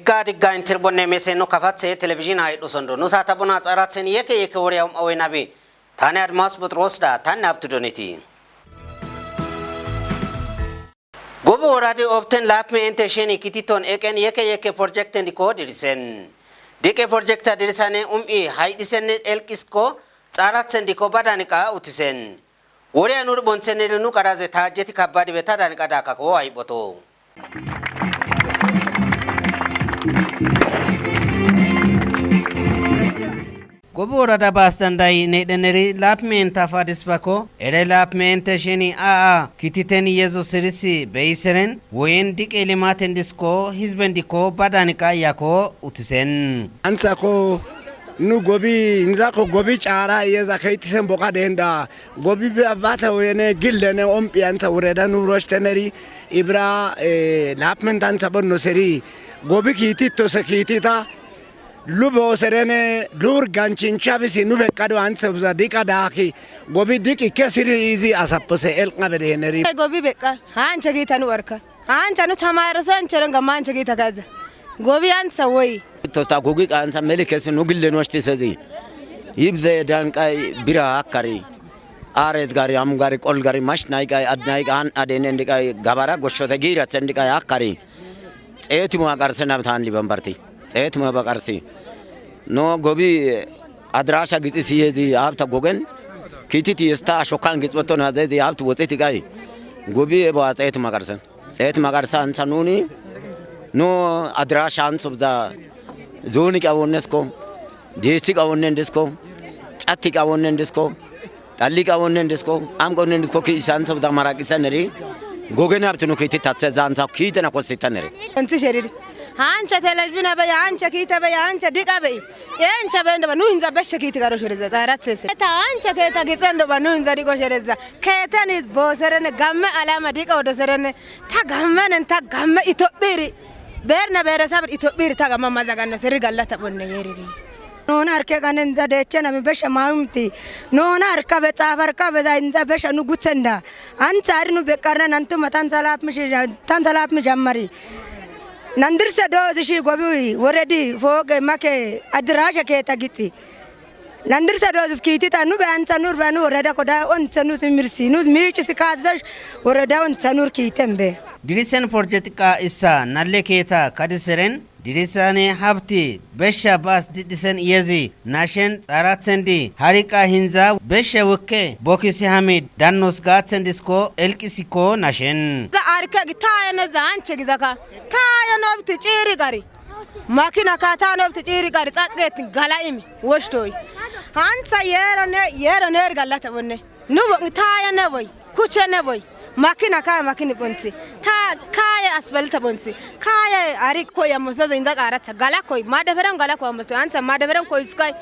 digga interbonne meseno kafatse televizhiin haydu sondo nusa tabuna tsaratsen yeke worya awinabi tane admas butrosda tane aptudoniti gobo oradi obten lapme entesheni kititon eken yeke project and code dirisen dike project dirisane haydisen elkisko tsaratsen diko badanika utisen worya nur bonsenelu nu karaze tajeti kabadi beta danika daka ko ayboto Gobora da bastandai ne deneri lapmen tafadisbako ere lapmen tesheni kititeni yezo serisi beiseren woyen dik elimaten disko hizbendiko badanika yako utisen ansako nu gobi inzako gobi Tsaara yeza kaitisen boka denda gobi bata wene gildene ompiansa ureda nu roshteneri ibra lapmen tan sabonno seri gobi kitito sekitita lubo serene lur ganchincha bisi nube kado anse buza dika daki gobi diki kesiri izi asapose elqa bedeneri gobi beka hancha gita nu warka hancha nu tamarasan cherenga mancha gita kaza gobi ansa woi tosta gogi ansa melikes nu gille noshti sezi yibze dankai bira akari aret gari am gari kol gari mashnai kai adnai kan adenen dikai gabara goshote gira chendikai akari etimo agarsena than libambarti etmo bagarsi no gobi adrasha gitsi yezi abta gogen kititi sta shokan gitsboto na dedi abtu wotseti gai gobi eba etmo agarsen etmo agarsan sanuni no adrasha ansubza zoni kawonnesko desi kawonnendesko chatti kawonnendesko talli kawonnendesko am kawonnendesko ki sansubda marakitaneri gogen abtu no kiti tatse zanza kitena kositaneri anti sheridi hancha televizhiino be hancha kita be hancha dika be encha bende banu hinza beshe kiti garo shereza zaratsese ta hancha keta gitsendo banu hinza diko shereza ketani boserene gamme alama dika odoserene ta gamme itopiri berna beresab itopiri ta gamma mazagano seri gallata bonne yeriri non arke ganen zadeche na beshe maumti non arka be tsafarka be inza beshe nu gutsenda ansari nu bekarna nantu matan salap mi jammari nandirse dozishi gobi woredi foge make adrasha keta gitsi nandirse dozis kitita nu be ansa nur banu woreda koda on tsanu mirsi nu michi sikazash woreda on tsanur kitembe dirisen projectka issa nalle keta kadiseren dirisane habti besha bas didisen yezi nashen tsaratsendi harika hinza besha wukke bokisi hamid dannos gatsendisko elkisiko nashen za arka gitayana za anche gizaka tayana obti chiri gari makina katana obti chiri gari tsatsget galaimi woshtoy hansa yerone galata wonne nu tayana boy kuchene boy makina bonsi ta kaya asbalta bonsi kaya ari ko yamusa zinda qarata galakoi madaferan galako amusta ansa madaferan ko iskai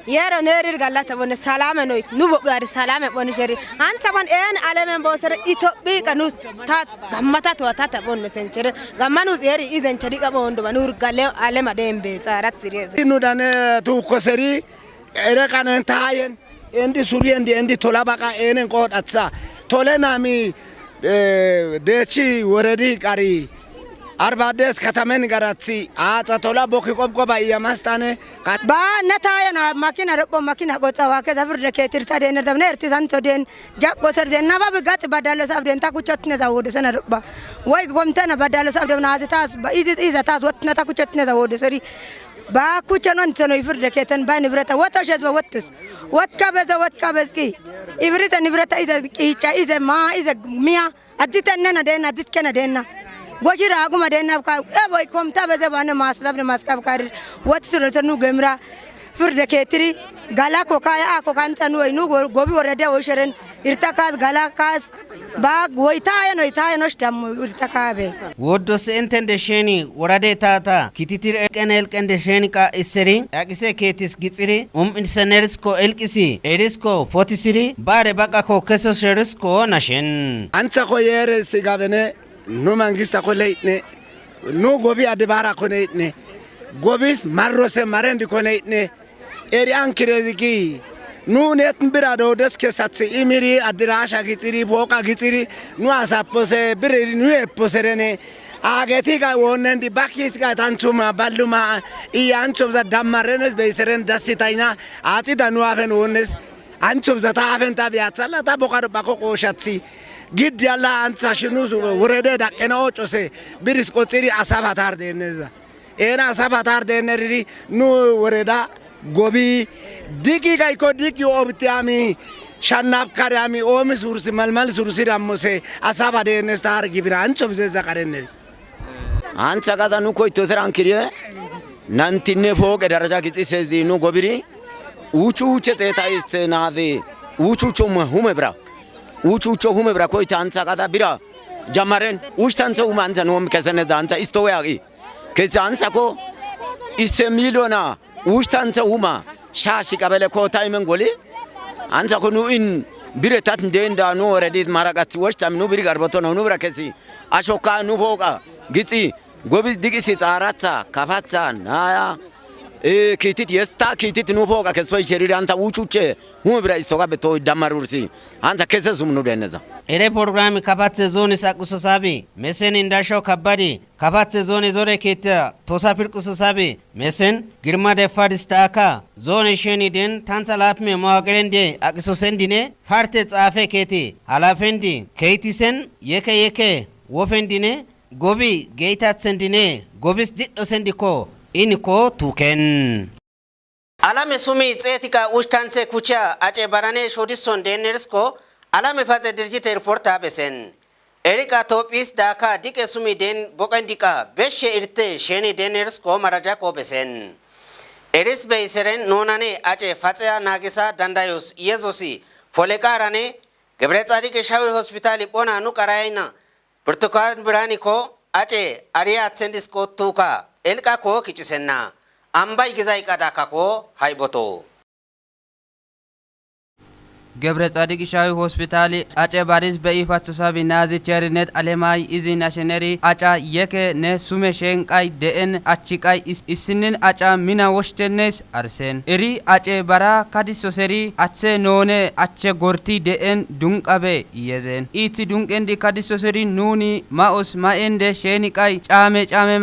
yero nerir galata bonne salame noy nubo gari salame bonni sheri ansa ban en alemen bosere itobi kanus ta gammata to tata bonne senchere gammanus eri izen chedi qabo ondo banur galle alema dembe tsarat sireze inu dane tu koseri ere kanen tayen endi suriendi endi tolabaka enen qodatsa tolenami dechi woredi qari arbades katamen garatsi tola boki qobqoba iyamastane ba natayana makina robbo makina gotsawa ke zafurde ketirta den dabne ertisan toden jakko serden naba begat badalo sabden takuchotne zawode sana robba way gomtana badalo sabden nazitas izatas wotna takuchotne zawode seri ba kuchanon tsano ifurde keten ba nibrata watoshes ba wattus watka bezki ibrita nibrata iza kicha iza ma iza mia ajitanna na den ajitkena denna goshira aguma denna ka boy komta beze bana masabne maskab kar watsuro tsanu gemra furde ketri gala ko kaya ko kantanu inu gobi worede o sheren irtakas gala kas ba goitayano stam irtakabe wodos entende sheni worade tata kititir elkende sheni ka iseri akise ketis gitsiri insanerisko elkisi erisko fotisiri bare baka ko keso sherisko nashen ansa ko yere sigabene no mangista ko leitne no gobi adebara ko leitne gobis marrose marendi ko leitne eri ankireziki nu net bira do des kesatsi imiri adirasha gitsiri boka gitsiri nu asapose biri nu eposerene ageti ga wonen di bakis ga tanchuma balluma iyancho za damarenes beiseren dasitaina ati danu afen wones ancho za ta afen ta biatsala ta boka bako qoshatsi gid yalla antsa shinu wurede da keno chose biris qotiri asabatar deneza era asabatar deneri nu wureda gobi diki ga ko diki obtiami shanab karami omi sursi malmal sursi ramose asaba denes tar gibra ancho za kareneri አንተ ጋር ነው ቆይቶ ተራንክሪየ ናንቲነ ፎቅ ደረጃ ግጽ ነው ጎብሪ ውቹ ጨታይት ናዚ ውቹ ሁመብራ ውቹ ሁመብራ ኮይታ አንተ ጋር ቢራ ጀማረን ውሽታንተው ማንተ ነው ከሰነ ዛንተ ኢስቶያቂ ከዛ አንተ ኮ ኢሰ ሚሊዮና ውሽታንተው ማ ሻሽ ቀበለ ኮታይመን ጎሊ አንተ ኮ ኑኢን ቢረታት እንደንዳ ነው ወረዲት ማራቃት ወሽታም ነው ቢሪ ጋርበቶ ነው ብራከሲ አሾካ ነው ፎቃ ግጽ ጎብዝ ዲግሲ ጻራታ ካፋታ ናያ ኪቲት የስታ ኪቲት ነው ፎቃ ከሶይ ሸሪዳ አንተ ውቹቼ ሁም ብራ ኢስቶጋ በቶ ዳማሩርሲ አንተ ከሰሱም ነው ደነዛ ኤሬ ፕሮግራም ካፋት ዞን ሳቁሶ ሳቢ መሰን እንዳሻው ከባዲ ካፋት ዞን ዞሬ ኬታ ቶሳፊር ቁሶ ሳቢ መሰን ግርማ ደፋድስታካ ዞን ሸኒ ደን ታንሳላፕ መዋቅረንዴ አቅሶ ሰንዲኔ ፋርቴ ጻፈ ኬቲ አላፈንዲ ኬቲሰን የከ ወፈንዲኔ ጎቢ ጌታት ሰንዲኔ ጎቢስ ዲዶ ሰንዲኮ ኢንኮ ቱከን አላሜ ሱሚ ጼቲካ ኡሽታንሴ ኩቻ አጨ ባራኔ ሾዲሶን ደነርስኮ አላሜ ፋዘ ድርጅት ሪፖርት አበሰን ኤሪካ ቶፒስ ዳካ ዲቄ ሱሚ ደን ቦቀንዲቃ በሸ ኢርቴ ሸኒ ደነርስኮ መረጃ ኮበሰን ኤሪስ በይሰረን ኖናኔ አጨ ፋጽያ ናጊሳ ዳንዳዮስ ኢየሱሲ ፖሌቃራኔ ገብረ ጻዲቅ ሻዊ ሆስፒታል ቦና ኑ ቀራይና ብርቱካን ብራኒኮ አጨ አሪያ ሰንዲስኮ ቱካ ኤልቃ ኮ ኪጭሰና አምባይ ግዛይ ቀዳካኮ ሃይቦቶ ገብረ ጻዲቅ ሻዊ ሆስፒታል አጨ ባሪስ በኢፋት ተሳቢ ናዚ ቸርነት አለማይ ኢዚ ናሽነሪ አጫ የከ ነሱመ ሸንቃይ ደን አቺቃይ ኢስንን አጫ ሚና ወሽተነስ አርሰን እሪ አጨ ባራ ካዲሶሰሪ አቸ ኖነ አቸ ጎርቲ ደን ዱንቀበ ይየዘን ኢቲ ዱንቀንዲ ካዲሶሰሪ ኑኒ ማኦስ ማኤንደ ሸኒቃይ ጫሜ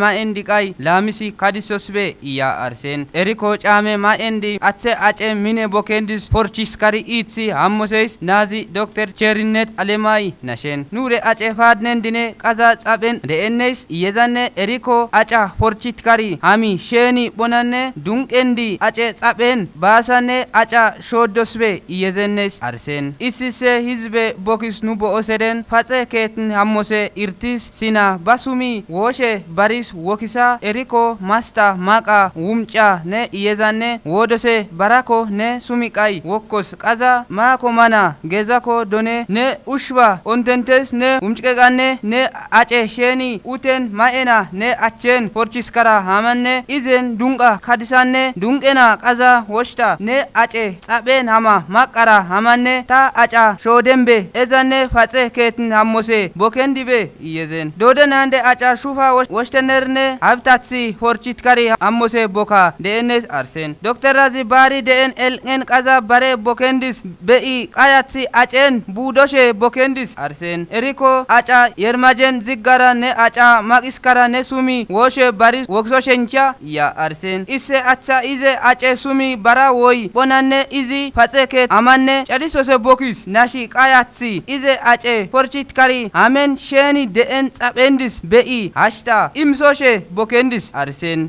ማኤንዲቃይ ላሚሲ ካዲሶስበ ያ አርሰን እሪኮ ጫሜ ማኤንዲ አቸ ሚነ ቦኬንዲስ ፖርቺስካሪ ኢቲ አሞሰይስ ናዚ ዶክተር ቸርነት አለማይ ናሸን ኑሬ አጨ ፋድነን ዲኔ ቀዛ ጻበን ደኤነስ የዛነ ኤሪኮ አጫ ፖርቺት ካሪ አሚ ሼኒ ቦናነ ዱንቄንዲ አጨ ጻበን ባሳነ አጫ ሾዶስቤ የዘነስ አርሰን ኢሲሴ ህዝበ ቦክስ ኑቦ ኦሰደን ፋጸ ከትን አሞሰ ኢርቲስ ሲና ባሱሚ ወሼ ባሪስ ወኪሳ ኤሪኮ ማስታ ማቃ ውምጫ ነ የዛነ ወዶሴ ባራኮ ነ ሱሚቃይ ወኮስ ቀዛ ማኮ ማና ገዛኮ ዶኔ ነ ኡሽባ ኦንተንተስ ነ ውምጭቀቃነ ነ አጨ ሼኒ ኡቴን ማኤና ነ አቸን ፖርቺስ ከራ ሃማነ ኢዘን ዱንቃ ካዲሳነ ዱንቄና ቀዛ ወሽታ ነ አጨ ጻቤን ሃማ ማቀራ ሃማነ ታ አጫ ሾደምቤ እዛነ ፋጼ ከትን ሃሞሴ ቦኬንዲቤ ይየዘን ዶደናንደ አጫ ሹፋ ወሽተነርነ አብታትሲ ፖርቺት ከሪ ሃሞሴ ቦካ ደኤነስ አርሰን ዶክተር ራዚ ባሪ ደኤን ኤልኤን ቀዛ ባሬ ቦኬንዲስ በኢ ቃያትሲ አጨን ቡዶሼ ቦኬንዲስ አርሰን ኤሪኮ አጫ የርማጀን ዝጋራ ነ አጫ ማቂስካራ ነ ሱሚ ወሼ ባሪስ ወክሶሸንቻ ያ አርሰን ኢሴ አቻ ኢዜ አጨ ሱሚ ባራ ወይ ቦናነ ኢዚ ፋጼኬ አማነ ጨዲሶሴ ቦኪስ ናሺ ቃያትሲ ኢዜ አጨ ፖርቺት ካሪ አሜን ሼኒ ደኤን ጻጴንዲስ በኢ ሃሽታ ኢምሶሼ ቦኬንዲስ አርሰን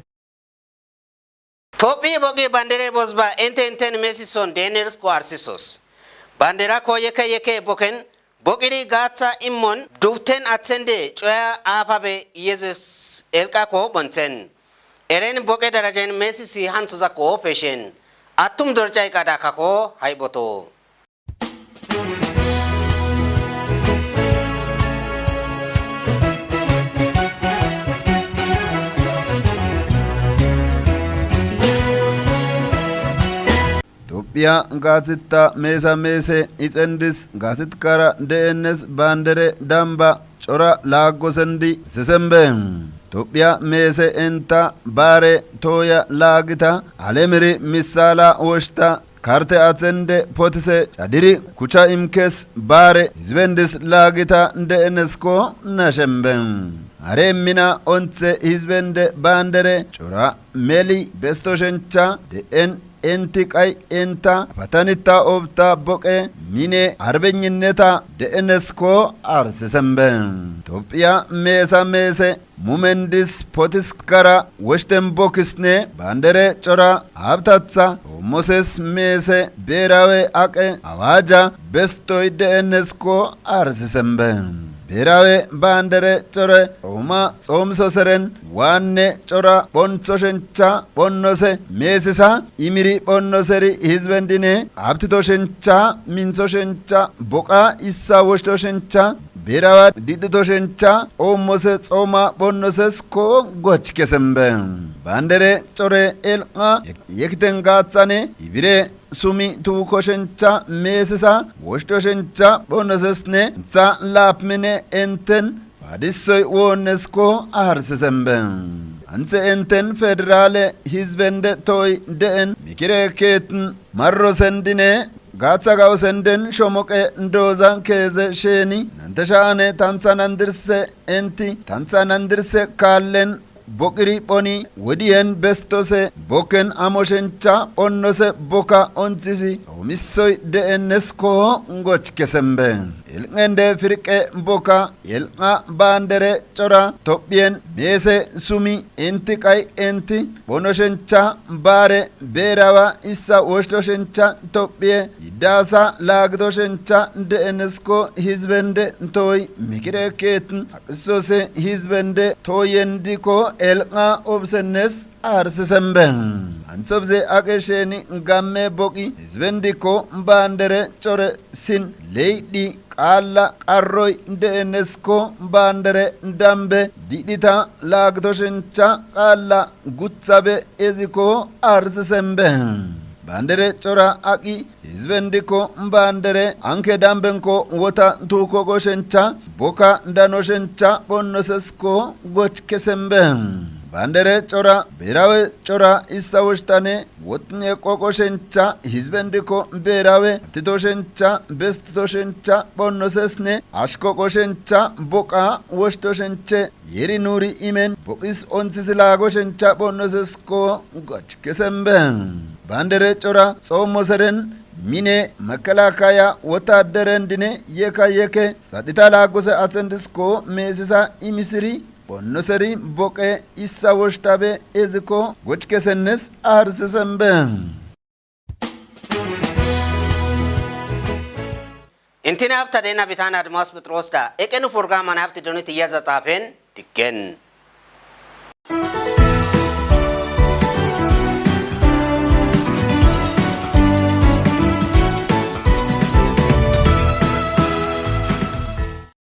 ቶጲ ቦጌ ባንዴሬ ቦዝባ ኤንቴን ሜሲሶን ዴነርስ ኮ አርሲሶስ ባንዴራ ኮ የከ ቦከን ቦቂሪ ጋታ ኢሞን ዱብቴን አትሰንዴ ጮያ አፋቤ ኢየሱስ ኤልቃ ኮ ቦንተን ኤሬን ቦቄ ደረጃን ሜሲሲ ሃንሱዛ ኮ ፔሽን አቱም ዶርጫይ ቀዳካ ኮ ሃይቦቶ ኢትዮጵያ ጋትታ ሜሰ ኢጸንድስ ጋትትካራ ደኤነስ ባንደሬ ዳምባ ጮራ ላጎሰንዲ ስሰምበ ኢትዮጵያ ሜሰ ኤንታ ባሬ ቶያ ላግታ አለምሪ ሚሳላ ወሽታ karte atsende potise chadiri kucha imkes bare hizbendis lagita de'enesko nashemben are mina ontse hizbende bandere chora meli bestoshencha de'en entiqay enta patanita obta boqe mine arbenyineta de'enesko arsesemben Ethiopia mesa mese mumendis potiskara weshten bokisne bandere chora abtatsa Moses mese berawe aqe awaja bestoy de'enesko arsesemben berawe bandere chore oma somso seren wanne chora bonsoshencha bonnose mesisa imiri bonnoseri hizbendine abtitoshencha minsoshencha boqa issa wochtoshencha berawa diditoshencha omose tsoma bonnoses ko gochkesemben bandere chore elqa yektengatsane ibire sumi tu koshencha mesisa wochtoshencha bonnosesne tsa lapmine enten padissoy wonesko aharsesemben anse enten federale hizbende toy deen mikire keten marrosendine gatsa gausenden shomoqe ndoza keze sheni nantashane tansanandirse enti tansanandirse kallen bokiri poni wedien bestose boken amoshencha onnose boka ontisi omissoy de'enesko ngochkesembe elngende firqe boka elqa bandere chora topien mese sumi entiqay enti bonoshencha bare berawa issa wochtoshencha topie idasa lagdoshencha de'enesko hizbende toy mikire keten aksose hizbende toyendiko elqa obsenes arsesemben ansobze akesheni gamme boqi hizbendiko bandere chore sin leidi qalla qarroy de'enesko bandere dambe didita lagdoshencha qalla gutsabe eziko arsesemben bandere chora aki hizbendiko bandere anke dambenko wota tuko goshencha boka danoshencha bonnosesko gochkesemben bandere chora berawe chora istawshtane wotne kokoshencha hizbendiko berawe titoshencha bestoshencha bonnosesne ashko koshencha boka wochtoshenche yeri nuri imen bokis ontisila goshencha bonnosesko gochkesemben bandere chora somoseren mine makalakaya wotaderendine yeka yeke sadita lagose atendisko mesisa imisiri bonnoseri boqe issa woshtabe eziko gochkesennes arsesemben intina hafta dena bitana admas betrosta ekenu program an hafta doniti yaza tafen diken